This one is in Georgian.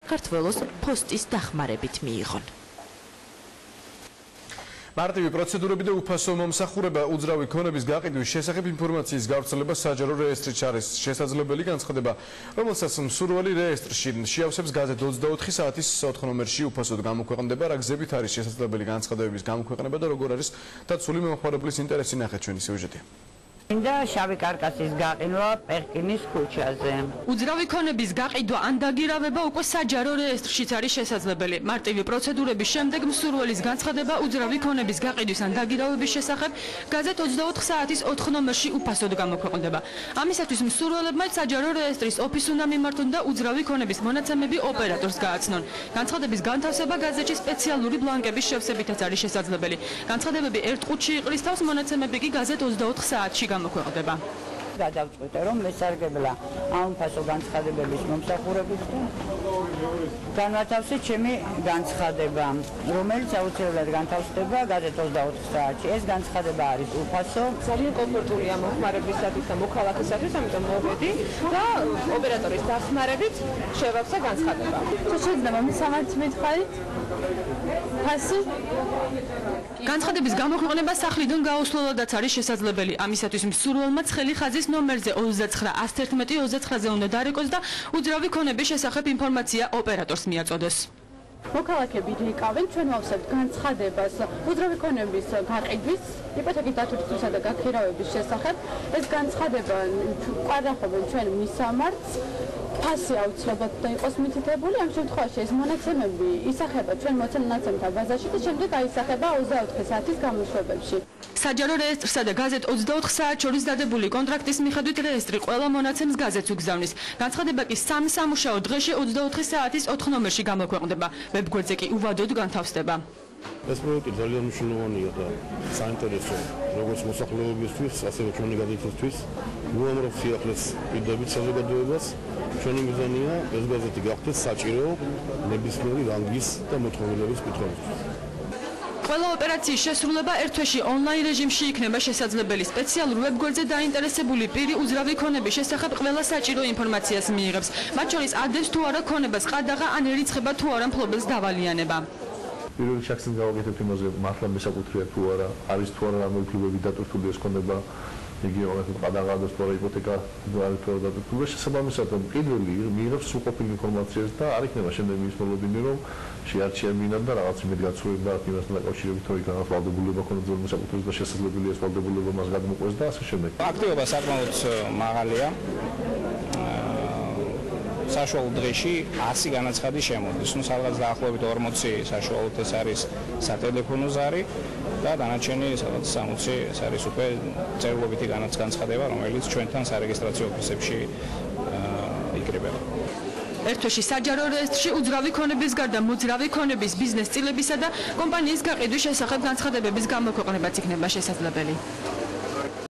საქართველოს ფოსტის დახმარებით მიიღონ. მარტივი პროცედურები და უფასო მომსახურება უძრავი ქონების გაყიდვის შესახებ ინფორმაციის გავრცელება საჯარო რეესტრით არის შესაძლებელი განცხადება, რომელსაც მსურველი რეესტრში შეავსებს გაზეთ 24 საათის 4 ნომერში უფასოდ გამოქვეყნდება, რა გზებით არის შესაძლებელი განცხადებების გამოქვეყნება და როგორ არის დაცული მომხმარებლის ინტერესი ნახეთ ჩვენი სიუჟეტი. და შავი კარკასის გაყიდვა პერკინის ქუჩაზე. უძრავი ქონების გაყიდვა ან დაგირავება უკვე საჯარო რეესტრშიც არის შესაძლებელი. მარტივი პროცედურების შემდეგ მსურველის განცხადება უძრავი ქონების გაყიდვის ან დაგირავების შესახებ გაზეთ 24 საათის 4 ნომერში უფასოდ გამოქვეყნდება. ამისათვის მსურველებმა საჯარო რეესტრის ოფისს უნდა მიმართონ და უძრავი ქონების მონაცემები ოპერატორს გააცნონ. განცხადების განთავსება გაზეთში სპეციალური ბლანკების შევსებითაც არის შესაძლებელი. განცხადებები 1 წუთში იყრის თავს, მონაცემები კი გაზეთ 24 საათში გამოქვეყნდება. გადავწყვიტე, რომ მესარგებლა აუნფასო განცხადებების მომსახურებით განვათავსე ჩემი განცხადება, რომელიც აუცილებლად განთავსდება გაზეთ 24 საათში. ეს განცხადება არის უფასო. ძალიან კომფორტულია მომხმარებლისათვის და მოქალაქისათვის, ამიტომ მოვედი და ოპერატორის დახმარებით შევავსე განცხადება. შეიძლება მისამართი მითხარით? ფასი? განცხადების გამოქვეყნება სახლიდან გაუსვლელადაც არის შესაძლებელი. ამისათვის მსურველმა ცხელი ხაზის ნომერზე 29-111-29-ზე უნდა დარეკოს და უძრავი ქონების შესახებ ინფორმაცია ოპერატორს მიაწოდოს. მოქალაქეები იკავენ, ჩვენ ვავსებთ განცხადებას უძრავი ქონების გაყიდვის, იპოთეკის დათვრისისა და გაქირავების შესახებ. ეს განცხადება კვადრატობენ ჩვენ მისამართს. ფასი აუცილებლად უნდა იყოს მითითებული. ამ შემთხვევაში ეს მონაცემები ისახება ჩვენ მოცემნაცემთა ბაზაში და შემდეგ აისახება 24 საათის გამოშვებებში. საჯარო რეესტრსა და გაზეთ 24 საათს შორის დადებული კონტრაქტის მიხედვით რეესტრი ყველა მონაცემს გაზეთს უგზავნის. განცხადება კი 3 სამუშაო დღეში 24 საათის 4 ნომერში გამოქვეყნდება. ვებგვერდზე კი უვადოდ განთავსდება. ეს პროექტი ძალიან მნიშვნელოვანია და საინტერესო როგორც მოსახლეობისთვის, ასევე ჩვენი გაზეთისთვის. უამრავ სიახლეს პირდებით საზოგადოებას. ჩვენი მიზანია ეს გაზეთი გახდეს საჭირო ნებისმიერი რანგის და მოთხოვნილების კითხვებისთვის. ყველა ოპერაციის შესრულება ერთ თვეში ონლაინ რეჟიმში იქნება შესაძლებელი. სპეციალურ ვებგვერდზე დაინტერესებული პირი უძრავი ქონების შესახებ ყველა საჭირო ინფორმაციას მიიღებს. მათ შორის ადრეს თუ არა ქონებას ყადაღა ან ერიცხება თუ არა მფლობელს დავალიანება. პირველი შაქს გავაკეთებთ იმაზე, მართლა მესაკუთრეა თუ არა, არის თუ არა რამოიქლებები დატვირთული ეს ქონება, იგი ყადაღადოს თუ არა იპოთეკა არის თუ არა დატვირთული. შესაბამისად, პირველი მიიღებს სრულყოფილ ინფორმაციას და არ იქნება შემდეგ მის მოლოდინი, რომ შეარჩიებინათ და რაღაც იმედ გაცვლება იმასთან დაკავშირებით, რომ იქ რაღაც ვალდებულება ქონდეს ძველ მოსაკუთრეს და შესაძლებელია ეს ვალდებულება მას გადმოყვეს და ასე შემდეგ. აქტივობა საკმაოდ მაღალია. საშუალო დღეში 100 განაცხადი შემოდის. ნუ სადღაც დაახლოებით 40 საშუალოდ ეს არის სატელეფონო ზარი და დანარჩენი სადღაც 60 ეს არის უკვე წერილობითი განაცხადება, რომელიც ჩვენთან სარეგისტრაციო ოფისებში იკრიბება. ერთ თვეში საჯარო რეესტრში უძრავი ქონების გარდა მოძრავი ქონების ბიზნეს წილებისა და კომპანიის გაყიდვის შესახებ განცხადებების გამოქვეყნებაც იქნება შესაძლებელი.